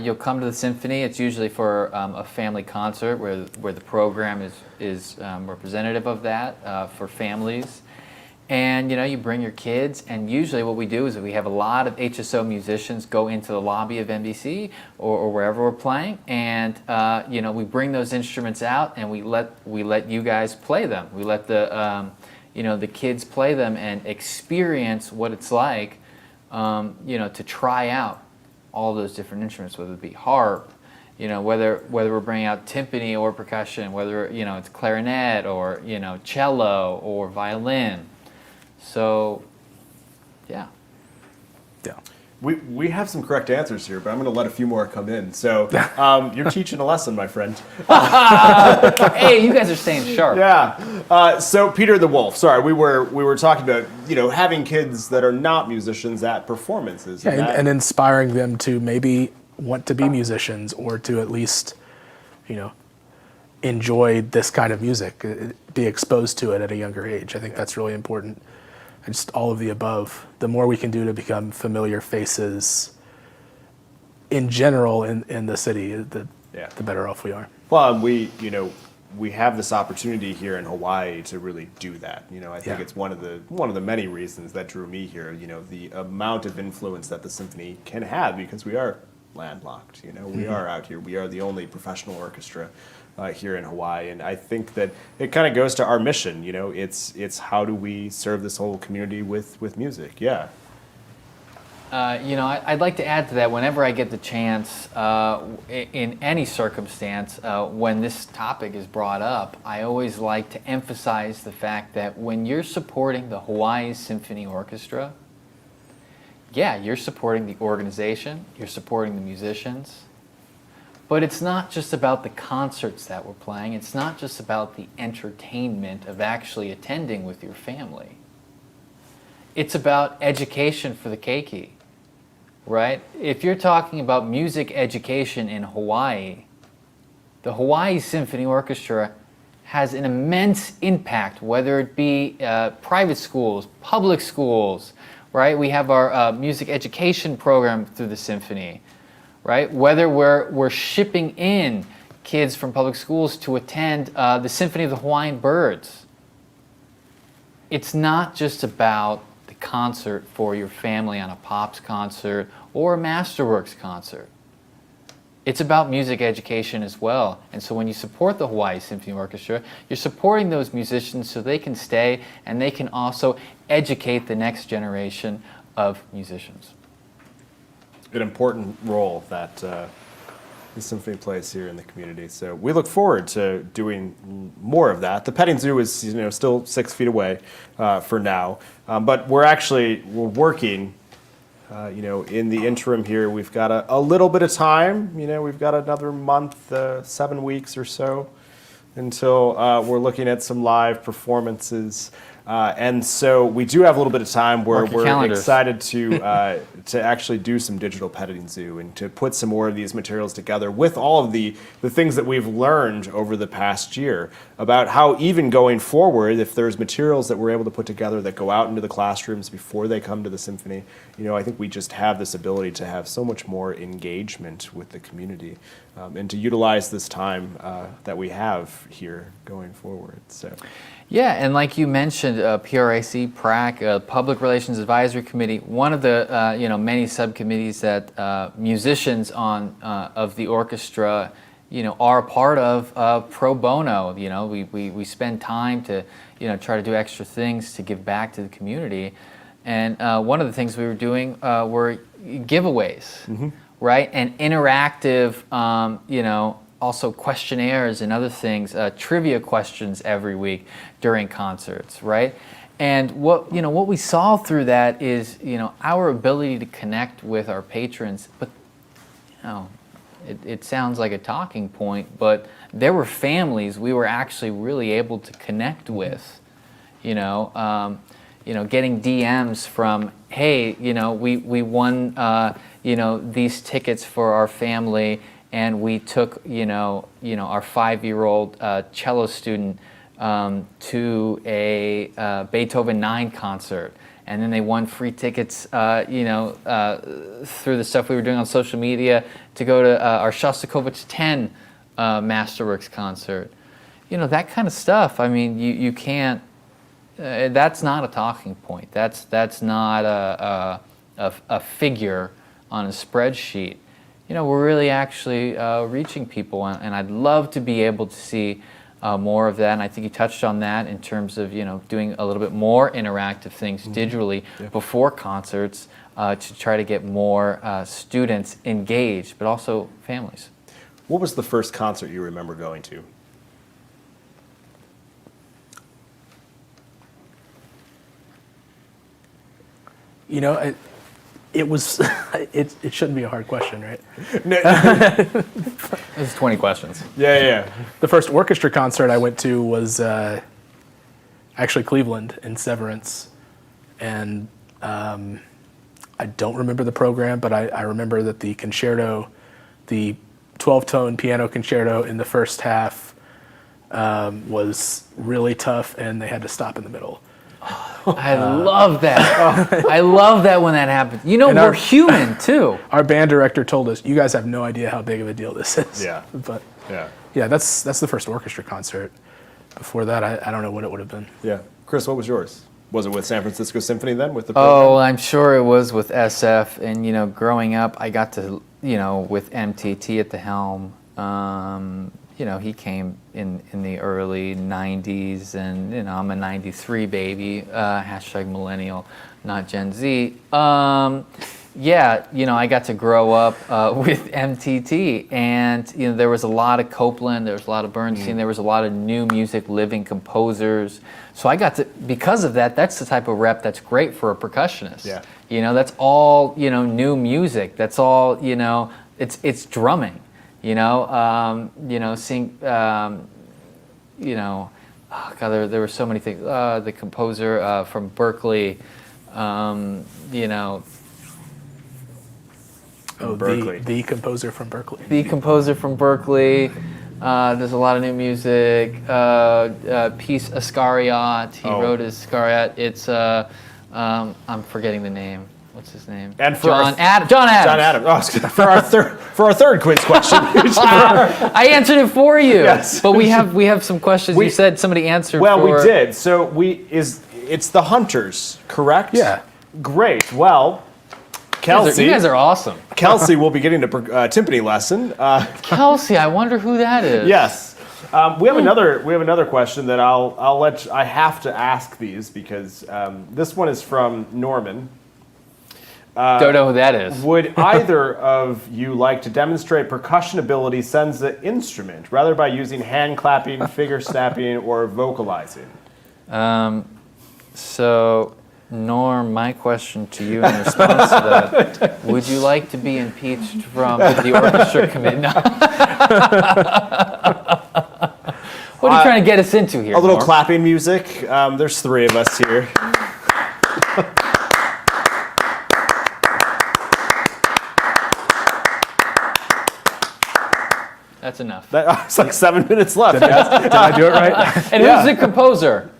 you'll come to the symphony. It's usually for a family concert where the program is representative of that for families. And you bring your kids, and usually what we do is we have a lot of HSO musicians go into the lobby of NBC or wherever we're playing, and we bring those instruments out and we let you guys play them. We let the kids play them and experience what it's like, to try out all those different instruments, whether it be harp, whether we're bringing out timpani or percussion, whether it's clarinet or cello or violin. So, yeah. Yeah. We have some correct answers here, but I'm going to let a few more come in. So you're teaching a lesson, my friend. Hey, you guys are staying sharp. Yeah. So Peter the Wolf. Sorry, we were talking about having kids that are not musicians at performances. Yeah, and inspiring them to maybe want to be musicians or to at least, enjoy this kind of music, be exposed to it at a younger age. I think that's really important. And just all of the above. The more we can do to become familiar faces in general in the city, the better off we are. Well, we have this opportunity here in Hawaii to really do that. I think it's one of the many reasons that drew me here. The amount of influence that the symphony can have because we are landlocked. We are out here. We are the only professional orchestra here in Hawaii, and I think that it kind of goes to our mission. It's how do we serve this whole community with music? Yeah. I'd like to add to that. Whenever I get the chance, in any circumstance, when this topic is brought up, I always like to emphasize the fact that when you're supporting the Hawaii Symphony Orchestra, you're supporting the organization, you're supporting the musicians. But it's not just about the concerts that we're playing. It's not just about the entertainment of actually attending with your family. It's about education for the keiki, right? If you're talking about music education in Hawaii, the Hawaii Symphony Orchestra has an immense impact, whether it be private schools, public schools, right? We have our music education program through the symphony. Right? Whether we're shipping in kids from public schools to attend the Symphony of the Hawaiian Birds. It's not just about the concert for your family on a Pops concert or a Masterworks concert. It's about music education as well. And so when you support the Hawaii Symphony Orchestra, you're supporting those musicians so they can stay and they can also educate the next generation of musicians. An important role that the symphony plays here in the community. So we look forward to doing more of that. The petting zoo is still 6 feet away for now, but we're working. In the interim here, we've got a little bit of time. We've got another month, 7 weeks or so, until we're looking at some live performances. And so we do have a little bit of time where we're excited to actually do some digital petting zoo and to put some more of these materials together with all of the things that we've learned over the past year about how even going forward, if there's materials that we're able to put together that go out into the classrooms before they come to the symphony, I think we just have this ability to have so much more engagement with the community and to utilize this time that we have here going forward. So. Yeah, and like you mentioned, PRAC, PRAC, Public Relations Advisory Committee, one of the many subcommittees that musicians of the orchestra are a part of pro bono. We spend time to try to do extra things to give back to the community, and one of the things we were doing were giveaways, right, and interactive, also questionnaires and other things, trivia questions every week during concerts, right? And what we saw through that is our ability to connect with our patrons, but it sounds like a talking point, but there were families we were actually really able to connect with. Getting DMs from, hey, we won, these tickets for our family, and we took, our 5-year-old cello student to a Beethoven 9 concert. And then they won free tickets, through the stuff we were doing on social media to go to our Shostakovich 10 Masterworks concert. That kind of stuff. I mean, you can't. That's not a talking point. That's not a figure on a spreadsheet. We're really actually reaching people, and I'd love to be able to see more of that. And I think you touched on that in terms of doing a little bit more interactive things digitally before concerts to try to get more students engaged, but also families. What was the first concert you remember going to? It was. It shouldn't be a hard question, right? This is 20 questions. Yeah. The first orchestra concert I went to was actually Cleveland in Severance, and I don't remember the program, but I remember that the concerto, the 12-tone piano concerto in the first half was really tough, and they had to stop in the middle. I love that. I love that when that happens. We're human too. Our band director told us, "You guys have no idea how big of a deal this is." Yeah. But yeah, that's the first orchestra concert. Before that, I don't know what it would have been. Yeah. Chris, what was yours? Was it with San Francisco Symphony then? With the program? Oh, I'm sure it was with SF. And growing up, I got to with MTT at the helm. He came in the early 90s, and I'm a 93 baby, hashtag millennial, not Gen Z. I got to grow up with MTT, and there was a lot of Copeland, there was a lot of Bernstein, there was a lot of new music, living composers. So I got to, because of that, that's the type of rep that's great for a percussionist. Yeah. That's all, new music. That's all, it's drumming. Seeing, oh God, there were so many things. The composer from Berkeley, Berkeley. The composer from Berkeley. The composer from Berkeley. There's a lot of new music. Piece Ascariot. He wrote his Ascariot. It's I'm forgetting the name. What's his name? And for John Adams. John Adams. Oh, for our third quiz question. I answered it for you. Yes. But we have some questions. You said somebody answered. Well, we did. So it's the Hunters, correct? Yeah. Great. Well, Kelsey. You guys are awesome. Kelsey will be getting a timpani lesson. Kelsey, I wonder who that is. Yes. We have another question that I have to ask these because this one is from Norman. Don't know who that is. Would either of you like to demonstrate percussion ability senza instrument, rather by using hand clapping, finger snapping, or vocalizing? So, Norm, my question to you in response to that, would you like to be impeached from the orchestra committee? No. What are you trying to get us into here, A little Norm? clapping music. There's 3 of us here. That's enough. It's like 7 minutes left. Did I do it right? And who's the composer?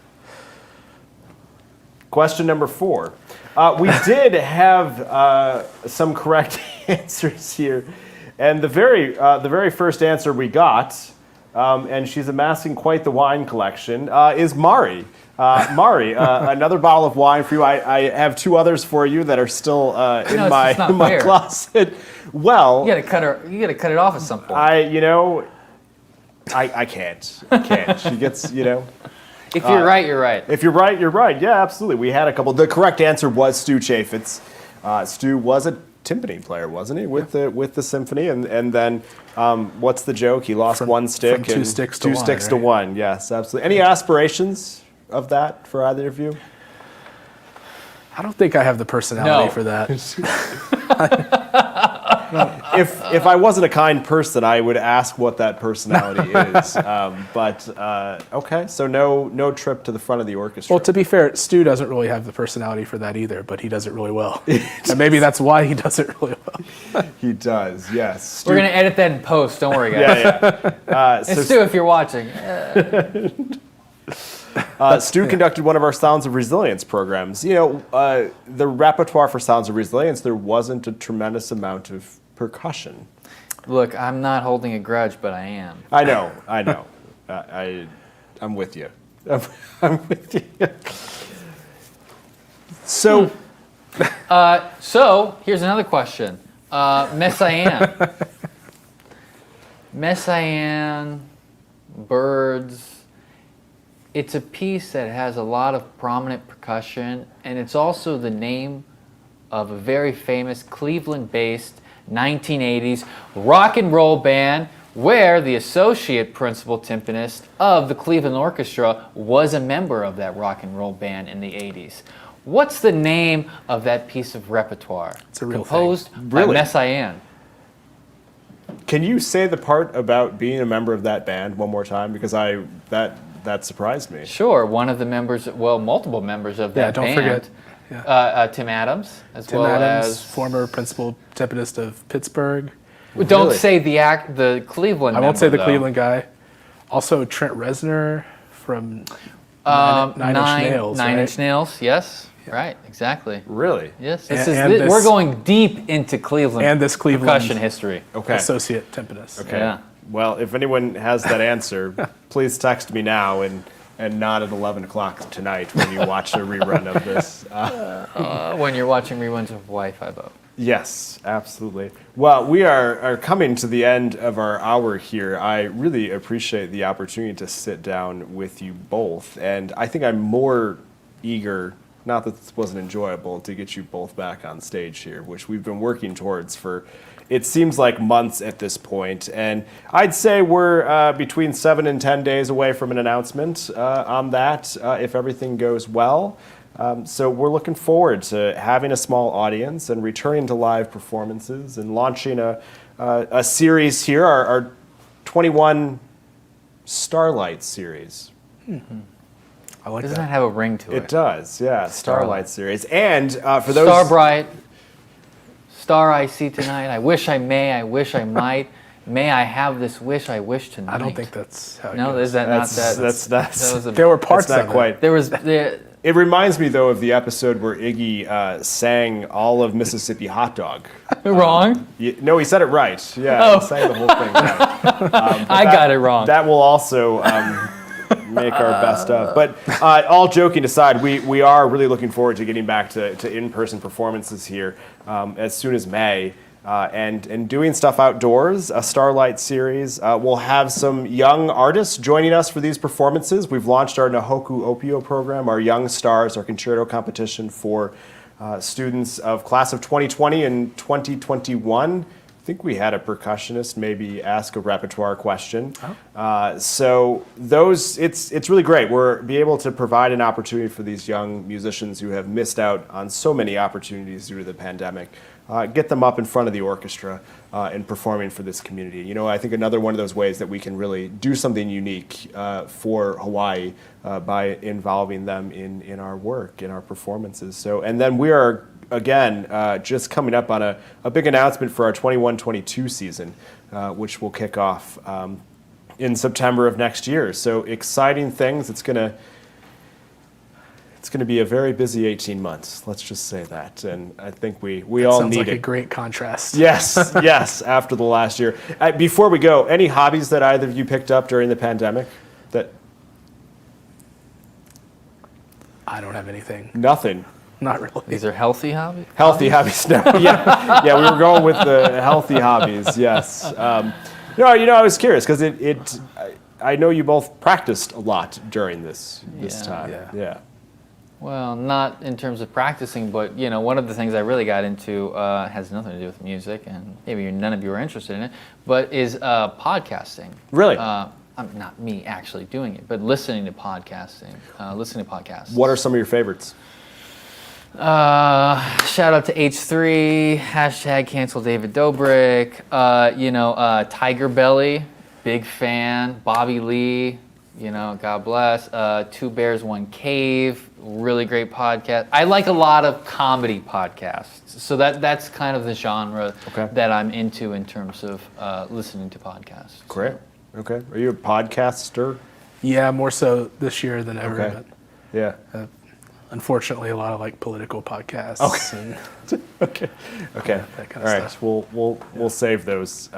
Question number 4. We did have some correct answers here, and the very first answer we got, and she's amassing quite the wine collection, is Mari. Mari, another bottle of wine for you. I have 2 others for you that are still in my closet. Well, You gotta cut it off at some point. I can't. She gets, If you're right, you're right. If you're right, you're right. Yeah, absolutely. We had a couple. The correct answer was Stu Chaffetz. Stu was a timpani player, wasn't he, with the symphony? And then what's the joke? He lost one stick. From 2 sticks to 2 1, sticks to right? 1. Yes, absolutely. Any aspirations of that for either of you? I don't think I have the personality for that. if I wasn't a kind person, I would ask what that personality is. Okay, so no trip to the front of the orchestra. Well, to be fair, Stu doesn't really have the personality for that either, but he does it really well. And maybe that's why he does it really well. He does, yes. We're going to edit that in post. Don't worry, guys. So Stu, if you're watching. Stu conducted one of our Sounds of Resilience programs. The repertoire for Sounds of Resilience, there wasn't a tremendous amount of percussion. Look, I'm not holding a grudge, but I am. I know. I'm with you. I'm with you. So, So, here's another question. Messiaen. Messiaen, birds. It's a piece that has a lot of prominent percussion, and it's also the name of a very famous Cleveland-based 1980s rock and roll band where the associate principal timpanist of the Cleveland Orchestra was a member of that rock and roll band in the 80s. What's the name of that piece of repertoire? It's a real composed thing. by Really? Messiaen. can you say the part about being a member of that band one more time? Because that surprised me. Sure, one of the members, well, multiple members of that don't band. forget. Yeah. Tim Adams, as Tim well Adams, as former principal timpanist of Pittsburgh. Don't Really? say the Cleveland. I won't say the though. Cleveland guy. Also, Trent Reznor from Nine Inch Nails. Nine right? Inch Nails, yes, right, exactly. Really? Yes, And we're this- going deep into Cleveland and this Cleveland percussion history. Okay. Associate timpanist. Okay. Yeah. Well, if anyone has that answer, please text me now and not at 11 o'clock tonight when you watch a rerun of this. When you're watching reruns of Hawaii 5-0. Yes, absolutely. Well, we are coming to the end of our hour here. I really appreciate the opportunity to sit down with you both. And I think I'm more eager, not that this wasn't enjoyable, to get you both back on stage here, which we've been working towards for, it seems like, months at this point. And I'd say we're between 7 and 10 days away from an announcement on that, if everything goes well. So we're looking forward to having a small audience and returning to live performances and launching a series here, our 21 Starlight series. I like Doesn't that. that have a ring to it? It does, yeah, Starlight Starlight. series. And for those... Star bright, star I see tonight. I wish I may, I wish I might. May I have this wish I wish tonight. I don't think that's how it No, goes. is that not that? That's that was a, There were parts That's not of quite. there was the. It reminds me, though, of the episode where Iggy sang all of Mississippi Hot Dog. Wrong? No, he said it right. Yeah, Oh. he sang the whole thing right. I got it wrong. That will also make our best of. But all joking aside, we are really looking forward to getting back to in-person performances here as soon as May. And doing stuff outdoors, a Starlight series. We'll have some young artists joining us for these performances. We've launched our Nahoku Opio program, our Young Stars, our concerto competition for students of class of 2020 and 2021. I think we had a percussionist maybe ask a repertoire question. So those, it's really great. We're be able to provide an opportunity for these young musicians who have missed out on so many opportunities due to the pandemic. Get them up in front of the orchestra and performing for this community. You know, I think another one of those ways that we can really do something unique for Hawaii by involving them in our work, in our performances. So, and then we are, again, just coming up on a big announcement for our 21-22 season, which will kick off in September of next year. So exciting things. It's going to be a very busy 18 months. Let's just say that. And I think we all Sounds need like it. a great contrast. Yes, yes, after the last year. Before we go, any hobbies that either of you picked up during the pandemic? That I don't have anything. Nothing. Not really. These are healthy hobbies? Healthy hobbies. No, yeah, we were going with the healthy hobbies. Yes. I was curious because I know you both practiced a lot during this time. Yeah. Well, not in terms of practicing, but one of the things I really got into has nothing to do with music, and maybe none of you are interested in it, but is podcasting. Really? Not me actually doing it, but listening to podcasting, listening to podcasts. What are some of your favorites? Shout out to H3, hashtag cancel David Dobrik, Tiger Belly, big fan, Bobby Lee, God bless, Two Bears, One Cave, really great podcast. I like a lot of comedy podcasts, so that's kind of the genre that I'm into in terms of listening to podcasts. Great. Okay. Are you a podcaster? Yeah, more so this year than ever. Okay. Yeah. But, unfortunately, a lot of like political podcasts. Okay. And, Okay. that kind of All right. stuff. We'll save those.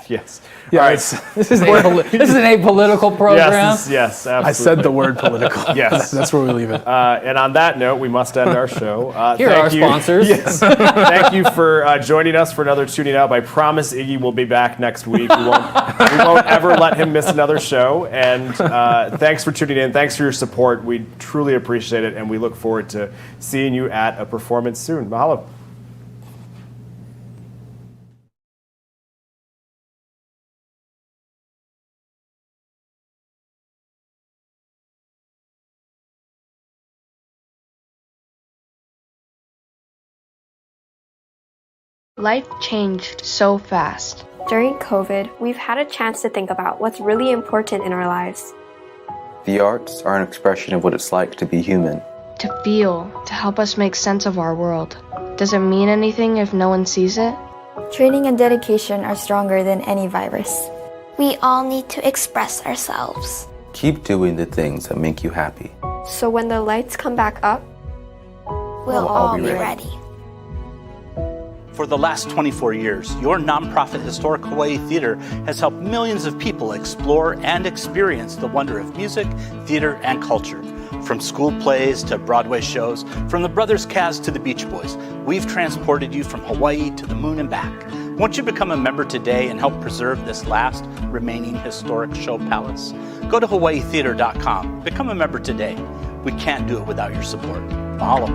Yes. Yeah, All right. This is an apolitical program. Yes. Absolutely. I said the word political. Yes. That's where we leave it. And on that note, we must end our show. Here are our sponsors. Yes. Thank you for joining us for another Tuning Up. I promise Iggy will be back next week. We won't ever let him miss another show. And thanks for tuning in. Thanks for your support. We truly appreciate it, and we look forward to seeing you at a performance soon. Mahalo. Life changed so fast. During COVID, we've had a chance to think about what's really important in our lives. The arts are an expression of what it's like to be human. To feel, to help us make sense of our world. Does it mean anything if no one sees it? Training and dedication are stronger than any virus. We all need to express ourselves. Keep doing the things that make you happy. So when the lights come back up, We'll all be ready. For the last 24 years, your nonprofit Historic Hawaii Theater has helped millions of people explore and experience the wonder of music, theater, and culture. From school plays to Broadway shows, from the Brothers Kaz to the Beach Boys, we've transported you from Hawaii to the moon and back. Won't you become a member today and help preserve this last remaining historic show palace? Go to hawaiitheater.com. Become a member today. We can't do it without your support. Mahalo.